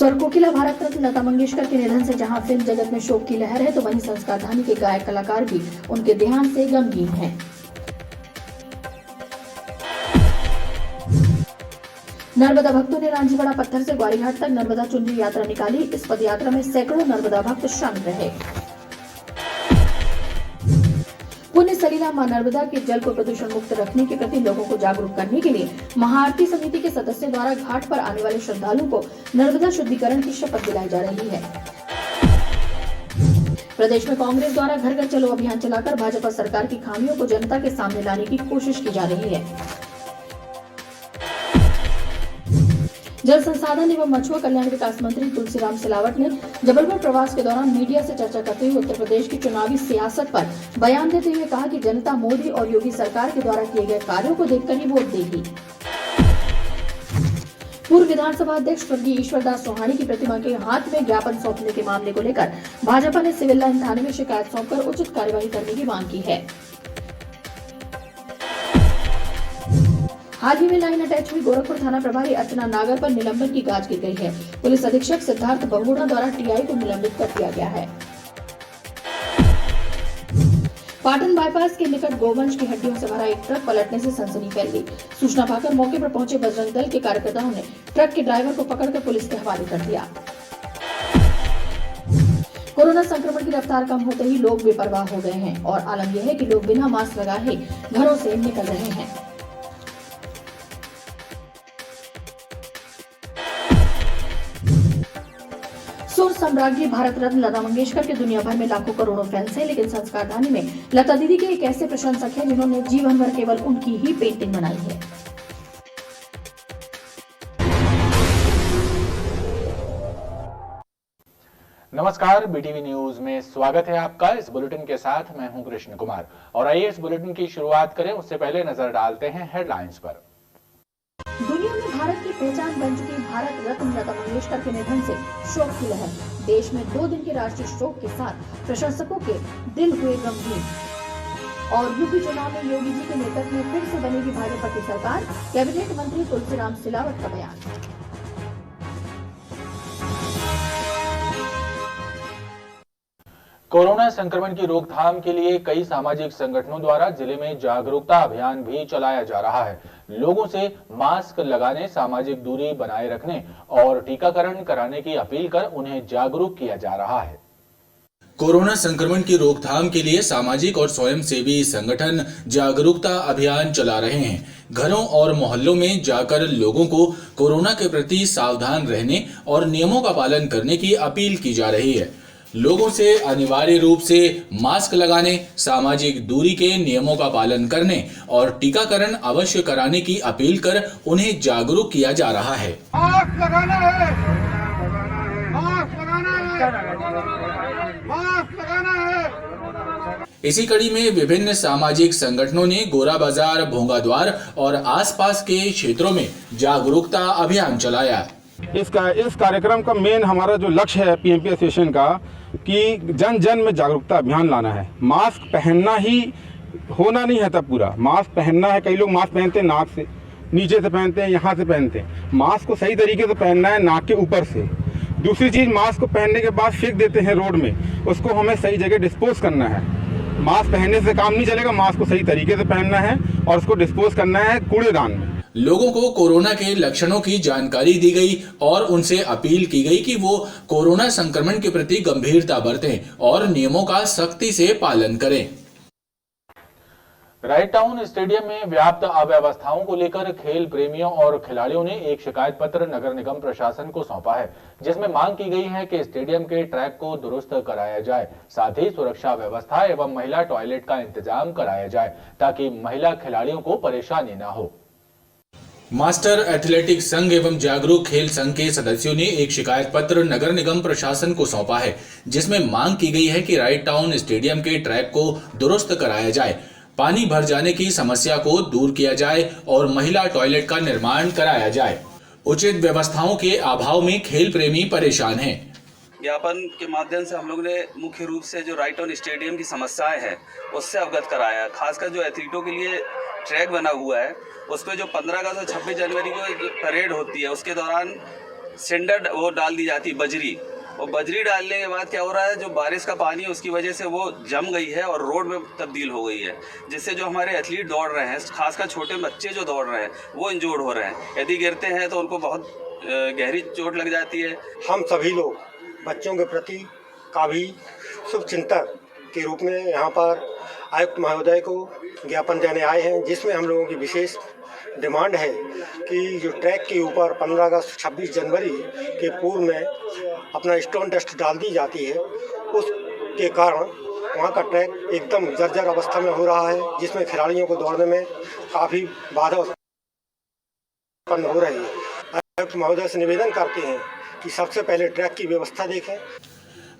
स्वर कोकिला भारत रत्न लता मंगेशकर के निधन से जहां फिल्म जगत में शोक की लहर है, तो वहीं संस्कार धानी के गायक कलाकार भी उनके देहांत से गमगीन हैं। नर्मदा भक्तों ने रांझीवाड़ा पत्थर से ग्वारीघाट तक नर्मदा चुनरी यात्रा निकाली। इस पद यात्रा में सैकड़ों नर्मदा भक्त शामिल रहे। पुण्य सलीला मां नर्मदा के जल को प्रदूषण मुक्त रखने के प्रति लोगों को जागरूक करने के लिए महाआरती समिति के सदस्यों द्वारा घाट पर आने वाले श्रद्धालुओं को नर्मदा शुद्धिकरण की शपथ दिलाई जा रही है। प्रदेश में कांग्रेस द्वारा घर घर चलो अभियान चलाकर भाजपा सरकार की खामियों को जनता के सामने लाने की कोशिश की जा रही है। जल संसाधन एवं मछुआ कल्याण विकास मंत्री तुलसीराम सिलावट ने जबलपुर प्रवास के दौरान मीडिया से चर्चा करते हुए उत्तर प्रदेश की चुनावी सियासत पर बयान देते हुए कहा कि जनता मोदी और योगी सरकार के द्वारा किए गए कार्यों को देखकर ही वोट देगी। पूर्व विधानसभा अध्यक्ष स्वर्गीय ईश्वरदास चौहानी की प्रतिमा के हाथ में ज्ञापन सौंपने के मामले को लेकर भाजपा ने सिविल लाइन थाने में शिकायत सौंपकर उचित कार्यवाही करने की मांग की है। हाल ही में लाइन अटैच हुई गोरखपुर थाना प्रभारी अर्चना नागर पर निलंबन की गाज की गई है। पुलिस अधीक्षक सिद्धार्थ बहुगुणा द्वारा टीआई को निलंबित कर दिया गया है। पाटन बाईपास के निकट गोवंश की हड्डियों से भरा एक ट्रक पलटने से सनसनी फैल गई। सूचना पाकर मौके पर पहुंचे बजरंग दल के कार्यकर्ताओं ने ट्रक के ड्राइवर को पकड़कर पुलिस के हवाले कर दिया। कोरोना संक्रमण की रफ्तार कम होते ही लोग बेपरवाह हो गए हैं और आलम यह है कि लोग बिना मास्क लगाए घरों से निकल रहे हैं। सुर सम्राज्ञी भारत रत्न लता मंगेशकर के दुनिया भर में लाखों करोड़ों फैंस हैं, लेकिन संस्कार धानी में लता दीदी के एक ऐसे प्रशंसक हैं जिन्होंने जीवन भर केवल उनकी ही पेंटिंग बनाई है। नमस्कार, बीटीवी न्यूज में स्वागत है आपका। इस बुलेटिन के साथ मैं हूं कृष्ण कुमार और आइए इस बुलेटिन की शुरुआत करें। उससे पहले नजर डालते हैं हेडलाइंस पर। दुनिया में भारत की पहचान बन चुकी भारत रत्न लता मंगेशकर के निधन से शोक की लहर। देश में 2 दिन के राष्ट्रीय शोक के साथ प्रशंसकों के दिल हुए गमगीन। और यूपी चुनाव में योगी जी के नेतृत्व में फिर से बनेगी भाजपा की सरकार, कैबिनेट मंत्री तुलसीराम सिलावट का बयान। कोरोना संक्रमण की रोकथाम के लिए कई सामाजिक संगठनों द्वारा जिले में जागरूकता अभियान भी चलाया जा रहा है। लोगों से मास्क लगाने, सामाजिक दूरी बनाए रखने और टीकाकरण कराने की अपील कर उन्हें जागरूक किया जा रहा है। कोरोना संक्रमण की रोकथाम के लिए सामाजिक और स्वयंसेवी संगठन जागरूकता अभियान चला रहे हैं। घरों और मोहल्लों में जाकर लोगों को कोरोना के प्रति सावधान रहने और नियमों का पालन करने की अपील की जा रही है। लोगों से अनिवार्य रूप से मास्क लगाने, सामाजिक दूरी के नियमों का पालन करने और टीकाकरण अवश्य कराने की अपील कर उन्हें जागरूक किया जा रहा है। मास्क लगाना है, मास्क लगाना है, मास्क लगाना है। इसी कड़ी में विभिन्न सामाजिक संगठनों ने गोरा बाजार, भोंगा द्वार और आसपास के क्षेत्रों में जागरूकता अभियान चलाया। इस कार्यक्रम का मेन हमारा जो लक्ष्य है पीएमपी एसोसिएशन का कि जन जन में जागरूकता अभियान लाना है। मास्क पहनना ही होना नहीं है, तब पूरा मास्क पहनना है। कई लोग मास्क पहनते हैं नाक से, नीचे से पहनते हैं, यहाँ से पहनते हैं। मास्क को सही तरीके से पहनना है, नाक के ऊपर से। दूसरी चीज़, मास्क को पहनने के बाद फेंक देते हैं रोड में, उसको हमें सही जगह डिस्पोज करना है। मास्क पहनने से काम नहीं चलेगा, मास्क को सही तरीके से पहनना है और उसको डिस्पोज करना है कूड़ेदान में। लोगों को कोरोना के लक्षणों की जानकारी दी गई और उनसे अपील की गई कि वो कोरोना संक्रमण के प्रति गंभीरता बरतें और नियमों का सख्ती से पालन करें। राइट टाउन स्टेडियम में व्याप्त अव्यवस्थाओं को लेकर खेल प्रेमियों और खिलाड़ियों ने एक शिकायत पत्र नगर निगम प्रशासन को सौंपा है, जिसमें मांग की गई है कि स्टेडियम के ट्रैक को दुरुस्त कराया जाए, साथ ही सुरक्षा व्यवस्था एवं महिला टॉयलेट का इंतजाम कराया जाए ताकि महिला खिलाड़ियों को परेशानी न हो। मास्टर एथलेटिक्स संघ एवं जागरूक खेल संघ के सदस्यों ने एक शिकायत पत्र नगर निगम प्रशासन को सौंपा है, जिसमें मांग की गई है कि राइट टाउन स्टेडियम के ट्रैक को दुरुस्त कराया जाए, पानी भर जाने की समस्या को दूर किया जाए और महिला टॉयलेट का निर्माण कराया जाए। उचित व्यवस्थाओं के अभाव में खेल प्रेमी परेशान हैं। ज्ञापन के माध्यम से हम लोग ने मुख्य रूप से जो राइट टाउन स्टेडियम की समस्याएं हैं उससे अवगत कराया। खासकर जो एथलीटों के लिए ट्रैक बना हुआ है उस पर जो 15 अगस्त और 26 जनवरी को परेड होती है, उसके दौरान सिंडर वो डाल दी जाती बजरी, और बजरी डालने के बाद क्या हो रहा है, जो बारिश का पानी है उसकी वजह से वो जम गई है और रोड में तब्दील हो गई है, जिससे जो हमारे एथलीट दौड़ रहे हैं, खासकर छोटे बच्चे जो दौड़ रहे हैं, वो इंजोर्ड हो रहे हैं। यदि गिरते हैं तो उनको बहुत गहरी चोट लग जाती है। हम सभी लोग बच्चों के प्रति काफ़ी शुभचिंतक के रूप में यहाँ पर आयुक्त महोदय को ज्ञापन देने आए हैं, जिसमें हम लोगों की विशेष डिमांड है कि जो ट्रैक के ऊपर 15 अगस्त 26 जनवरी के पूर्व में अपना स्टोन डस्ट डाल दी जाती है, उसके कारण वहाँ का ट्रैक एकदम जर्जर अवस्था में हो रहा है, जिसमें खिलाड़ियों को दौड़ने में काफ़ी बाधा उत्पन्न हो रही है। आयुक्त महोदय से निवेदन करते हैं कि सबसे पहले ट्रैक की व्यवस्था देखें।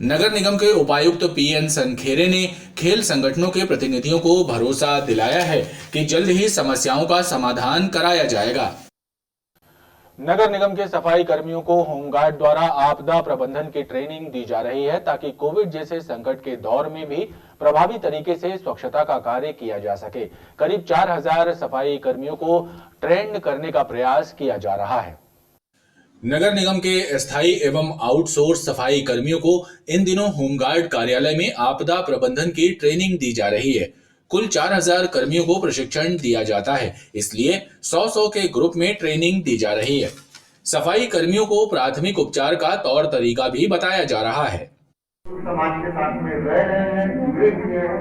नगर निगम के उपायुक्त पीएन सनखेरे ने खेल संगठनों के प्रतिनिधियों को भरोसा दिलाया है कि जल्द ही समस्याओं का समाधान कराया जाएगा। नगर निगम के सफाई कर्मियों को होमगार्ड द्वारा आपदा प्रबंधन की ट्रेनिंग दी जा रही है, ताकि कोविड जैसे संकट के दौर में भी प्रभावी तरीके से स्वच्छता का कार्य किया जा सके। करीब 4000 सफाई कर्मियों को ट्रेंड करने का प्रयास किया जा रहा है। नगर निगम के स्थायी एवं आउटसोर्स सफाई कर्मियों को इन दिनों होमगार्ड कार्यालय में आपदा प्रबंधन की ट्रेनिंग दी जा रही है। कुल 4000 कर्मियों को प्रशिक्षण दिया जाता है, इसलिए 100 के ग्रुप में ट्रेनिंग दी जा रही है। सफाई कर्मियों को प्राथमिक उपचार का तौर तरीका भी बताया जा रहा है। समाज के साथ में रह रहे हैं, जुड़े हुए हैं,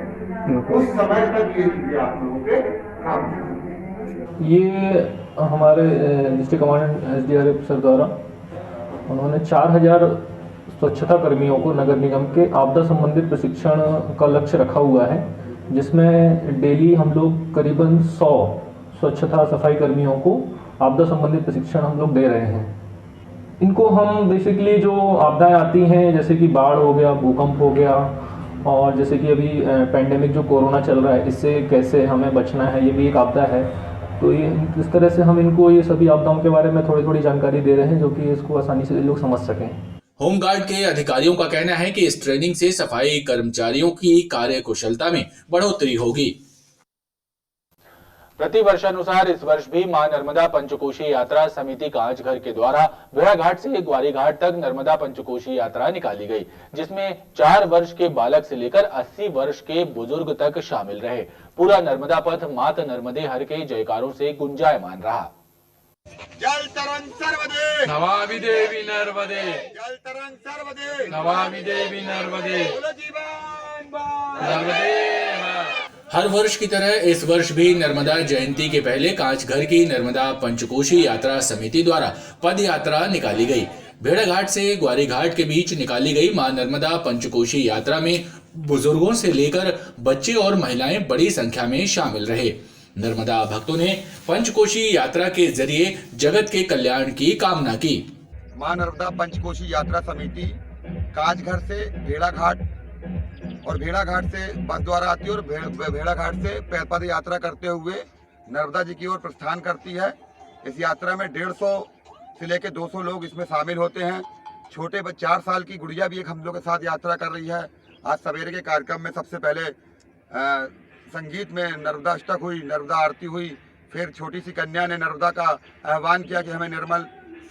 उस समय तक ये चीजें आप लोगों के काम। ये हमारे डिस्ट्रिक्ट कमांडेंट SDRF सर द्वारा उन्होंने 4000 स्वच्छता कर्मियों को नगर निगम के आपदा संबंधित प्रशिक्षण का लक्ष्य रखा हुआ है, जिसमें डेली हम लोग करीबन 100 स्वच्छता सफाई कर्मियों को आपदा संबंधित प्रशिक्षण हम लोग दे रहे हैं। इनको हम बेसिकली जो आपदाएं आती हैं, जैसे कि बाढ़ हो गया, भूकंप हो गया, और जैसे कि अभी पैंडेमिक जो कोरोना चल रहा है, इससे कैसे हमें बचना है, ये भी एक आपदा है। तो ये इस तरह से हम इनको ये सभी आपदाओं के बारे में थोड़ी थोड़ी जानकारी दे रहे हैं, जो कि इसको आसानी से लोग समझ सकें। होमगार्ड के अधिकारियों का कहना है कि इस ट्रेनिंग से सफाई कर्मचारियों की कार्यकुशलता में बढ़ोतरी होगी। प्रति वर्षानुसार इस वर्ष भी मां नर्मदा पंचकोशी यात्रा समिति कांचघर के द्वारा भेड़ाघाट से ग्वारीघाट तक नर्मदा पंचकोशी यात्रा निकाली गई, जिसमें 4 वर्ष के बालक से लेकर 80 वर्ष के बुजुर्ग तक शामिल रहे। पूरा नर्मदा पथ मात नर्मदे हर के जयकारों से गुंजायमान रहा। जल तरंग सर्वदे नमामि देवी नर्मदे, जल तरंग सर्वदे नमामि देवी नर्मदे, नर्मदे। हर वर्ष की तरह इस वर्ष भी नर्मदा जयंती के पहले कांचघर की नर्मदा पंचकोशी यात्रा समिति द्वारा पद यात्रा निकाली गई। भेड़ाघाट से ग्वारीघाट के बीच निकाली गई मां नर्मदा पंचकोशी यात्रा में बुजुर्गों से लेकर बच्चे और महिलाएं बड़ी संख्या में शामिल रहे। नर्मदा भक्तों ने पंचकोशी यात्रा के जरिए जगत के कल्याण की कामना की। मां नर्मदा पंचकोशी यात्रा समिति कांचघर से भेड़ाघाट और भेड़ाघाट से बस द्वारा आती है और भेड़ाघाट से पद यात्रा करते हुए नर्मदा जी की ओर प्रस्थान करती है। इस यात्रा में 150 से लेकर 200 लोग इसमें शामिल होते हैं। छोटे 4 साल की गुड़िया भी एक हम लोग के साथ यात्रा कर रही है। आज सवेरे के कार्यक्रम में सबसे पहले संगीत में नर्मदा अष्टक हुई, नर्मदा आरती हुई, फिर छोटी सी कन्या ने नर्मदा का आह्वान किया कि हमें निर्मल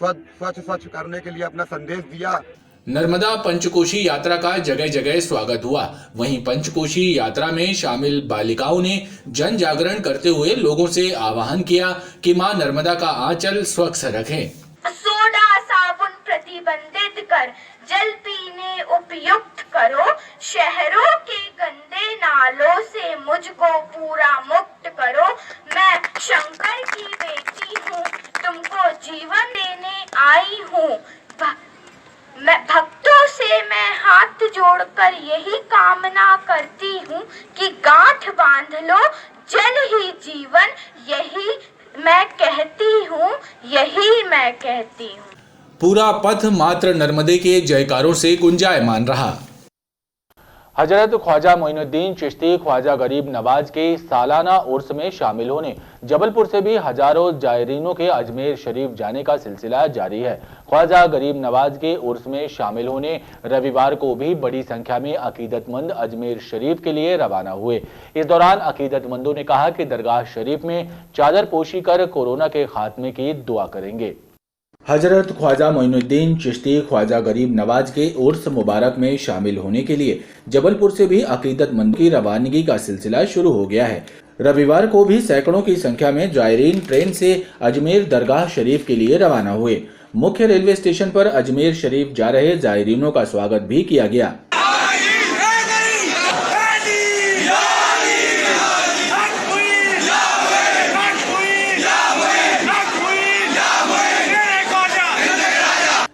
स्वच्छ करने के लिए अपना संदेश दिया। नर्मदा पंचकोशी यात्रा का जगह जगह स्वागत हुआ। वहीं पंचकोशी यात्रा में शामिल बालिकाओं ने जन जागरण करते हुए लोगों से आह्वान किया कि मां नर्मदा का आंचल स्वच्छ रखें। सोडा साबुन प्रतिबंधित कर जल पीने उपयुक्त करो, शहरों के गंदे नालों से मुझको पूरा मुक्त करो। मैं शंकर की बेटी हूँ, तुमको जीवन देने आई हूँ। मैं भक्तों से मैं हाथ जोड़कर यही कामना करती हूँ कि गांठ बांध लो, जल ही जीवन, यही मैं कहती हूँ, यही मैं कहती हूँ। पूरा पथ मात्र नर्मदे के जयकारों से गुंजायमान रहा। हजरत ख्वाजा मोइनुद्दीन चिश्ती ख्वाजा गरीब नवाज के सालाना उर्स में शामिल होने जबलपुर से भी हजारों जायरीनों के अजमेर शरीफ जाने का सिलसिला जारी है। ख्वाजा गरीब नवाज के उर्स में शामिल होने रविवार को भी बड़ी संख्या में अकीदतमंद अजमेर शरीफ के लिए रवाना हुए। इस दौरान अकीदतमंदों ने कहा कि दरगाह शरीफ में चादर पोशी कर कोरोना के खात्मे की दुआ करेंगे। हजरत ख्वाजा मोइनुद्दीन चिश्ती ख्वाजा गरीब नवाज के उर्स मुबारक में शामिल होने के लिए जबलपुर से भी अकीदतमंद की रवानगी का सिलसिला शुरू हो गया है। रविवार को भी सैकड़ों की संख्या में जायरीन ट्रेन से अजमेर दरगाह शरीफ के लिए रवाना हुए। मुख्य रेलवे स्टेशन पर अजमेर शरीफ जा रहे जायरीनों का स्वागत भी किया गया।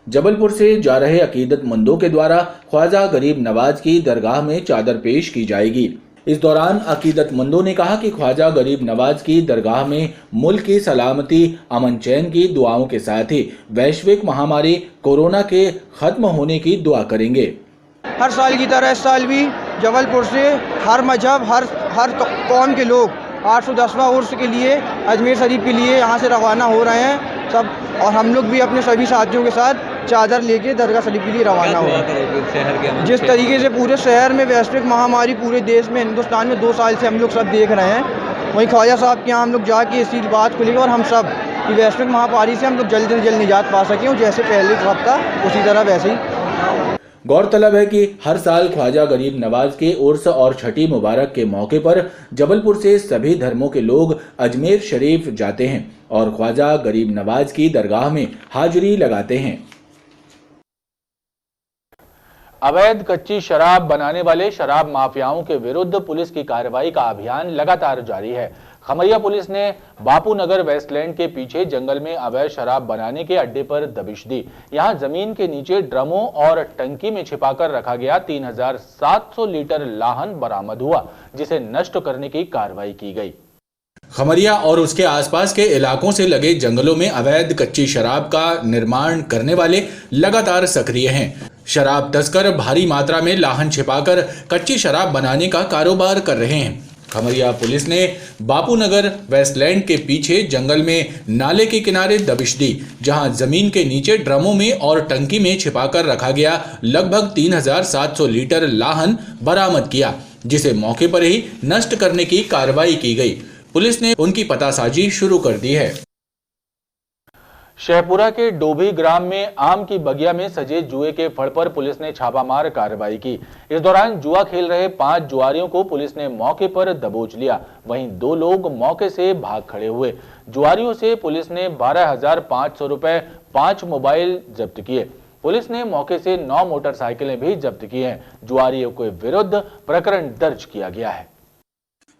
जबलपुर से जा रहे अकीदतमंदों के द्वारा ख्वाजा गरीब नवाज की दरगाह में चादर पेश की जाएगी। इस दौरान अकीदतमंदों ने कहा कि ख्वाजा गरीब नवाज की दरगाह में मुल्क की सलामती, अमन चैन की दुआओं के साथ ही वैश्विक महामारी कोरोना के खत्म होने की दुआ करेंगे। हर साल की तरह इस साल भी जबलपुर से हर मजहब, हर कौम के लोग 810वां उर्स के लिए अजमेर शरीफ के लिए यहाँ से रवाना हो रहे हैं सब, और हम लोग भी अपने सभी साथियों के साथ चादर लेके दरगाह शरीफ के लिए रवाना हुए। जिस तरीके से पूरे शहर में वैश्विक महामारी, पूरे देश में, हिंदुस्तान में 2 साल से हम लोग सब देख रहे हैं, वहीं ख्वाजा साहब के यहाँ हम लोग जाके इसी बात को लेकर और हम सब कि वैश्विक महामारी से हम लोग जल्द से जल्द निजात पा सकें, और जैसे पहले सब था उसी तरह वैसे ही। गौरतलब है कि हर साल ख्वाजा गरीब नवाज के उर्स और छठी मुबारक के मौके पर जबलपुर से सभी धर्मों के लोग अजमेर शरीफ जाते हैं और ख्वाजा गरीब नवाज की दरगाह में हाजिरी लगाते हैं। अवैध कच्ची शराब बनाने वाले शराब माफियाओं के विरुद्ध पुलिस की कार्रवाई का अभियान लगातार जारी है। खमरिया पुलिस ने बापू नगर वेस्टलैंड के पीछे जंगल में अवैध शराब बनाने के अड्डे पर दबिश दी। यहां जमीन के नीचे ड्रमों और टंकी में छिपाकर रखा गया 3700 लीटर लाहन बरामद हुआ, जिसे नष्ट करने की कार्रवाई की गई। खमरिया और उसके आसपास के इलाकों से लगे जंगलों में अवैध कच्ची शराब का निर्माण करने वाले लगातार सक्रिय हैं। शराब तस्कर भारी मात्रा में लाहन छिपाकर कच्ची शराब बनाने का कारोबार कर रहे हैं। खमरिया पुलिस ने बापू नगर वेस्टलैंड के पीछे जंगल में नाले के किनारे दबिश दी, जहां जमीन के नीचे ड्रमों में और टंकी में छिपाकर रखा गया लगभग 3700 लीटर लाहन बरामद किया, जिसे मौके पर ही नष्ट करने की कार्रवाई की गई। पुलिस ने उनकी पतासाजी शुरू कर दी है। शहपुरा के डोभी ग्राम में आम की बगिया में सजे जुए के फड़ पर पुलिस ने छापामार कार्रवाई की। इस दौरान जुआ खेल रहे 5 जुआरियों को पुलिस ने मौके पर दबोच लिया। वहीं 2 लोग मौके से भाग खड़े हुए। जुआरियों से पुलिस ने 12,500 रुपए, 5 मोबाइल जब्त किए। पुलिस ने मौके से 9 मोटरसाइकिलें भी जब्त की हैं। जुआरियों के विरुद्ध प्रकरण दर्ज किया गया है।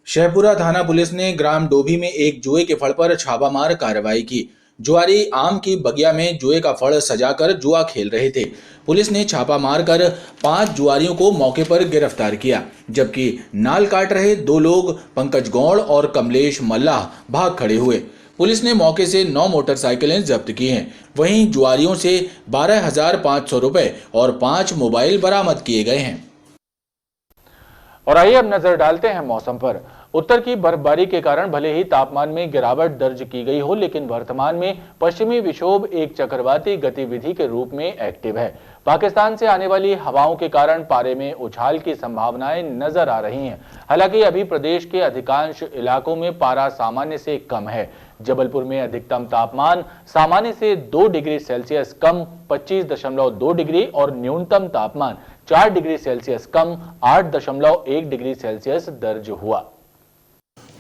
शहपुरा थाना पुलिस ने ग्राम डोभी में एक जुए के फड़ पर छापामार कार्रवाई की। जुआरी आम की बगिया में जुए का फड़ सजाकर जुआ खेल रहे थे। पुलिस ने छापा मारकर 5 जुआरियों को मौके पर गिरफ्तार किया, जबकि नाल काट रहे 2 लोग पंकज गौड़ और कमलेश मल्लाह भाग खड़े हुए। पुलिस ने मौके से 9 मोटरसाइकिलें जब्त की हैं। वहीं जुआरियों से 12,500 रुपए और 5 मोबाइल बरामद किए गए हैं। और आइए अब नजर डालते हैं मौसम पर। उत्तर की बर्फबारी के कारण भले ही तापमान में गिरावट दर्ज की गई हो, लेकिन वर्तमान में पश्चिमी विक्षोभ एक चक्रवाती गतिविधि के रूप में एक्टिव है। पाकिस्तान से आने वाली हवाओं के कारण पारे में उछाल की संभावनाएं नजर आ रही हैं। हालांकि अभी प्रदेश के अधिकांश इलाकों में पारा सामान्य से कम है। जबलपुर में अधिकतम तापमान सामान्य से 2 डिग्री सेल्सियस कम 25.2 डिग्री और न्यूनतम तापमान 4 डिग्री सेल्सियस कम 8.1 डिग्री सेल्सियस दर्ज हुआ।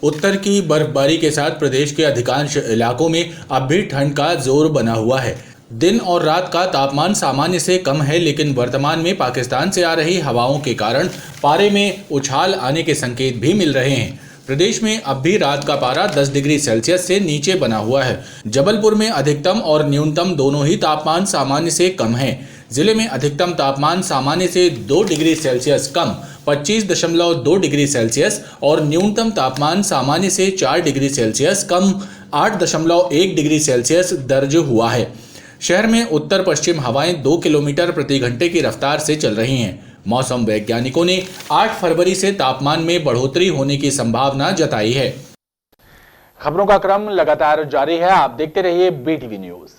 उत्तर की बर्फबारी के साथ प्रदेश के अधिकांश इलाकों में अब भी ठंड का जोर बना हुआ है। दिन और रात का तापमान सामान्य से कम है, लेकिन वर्तमान में पाकिस्तान से आ रही हवाओं के कारण पारे में उछाल आने के संकेत भी मिल रहे हैं। प्रदेश में अब भी रात का पारा 10 डिग्री सेल्सियस से नीचे बना हुआ है। जबलपुर में अधिकतम और न्यूनतम दोनों ही तापमान सामान्य से कम है। जिले में अधिकतम तापमान सामान्य से 2 डिग्री सेल्सियस कम 25.2 डिग्री सेल्सियस और न्यूनतम तापमान सामान्य से 4 डिग्री सेल्सियस कम 8.1 डिग्री सेल्सियस दर्ज हुआ है। शहर में उत्तर पश्चिम हवाएं 2 किलोमीटर प्रति घंटे की रफ्तार से चल रही हैं। मौसम वैज्ञानिकों ने 8 फरवरी से तापमान में बढ़ोतरी होने की संभावना जताई है। खबरों का क्रम लगातार जारी है। आप देखते रहिए BTV न्यूज।